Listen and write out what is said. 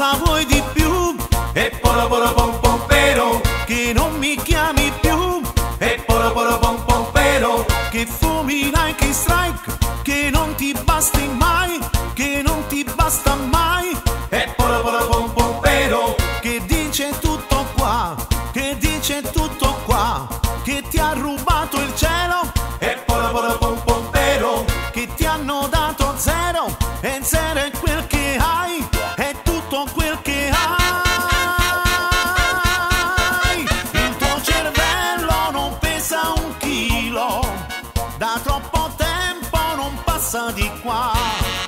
cosa vuoi di più? E poro poro pom pom pero, Che non mi chiami più, e poro poro pom pom pero, che fumi like strike, che non ti basti mai, che non ti basta mai, e poro poro pom pom pero, che dice tutto qua, che dice tutto qua, che ti ha rubato il cielo, e poro poro pom pom pero, che ti hanno dato zero, e zero è quel che hai, è tutto quel che hai. Il tuo cervello non pesa un chilo, da troppo tempo non passa di qua.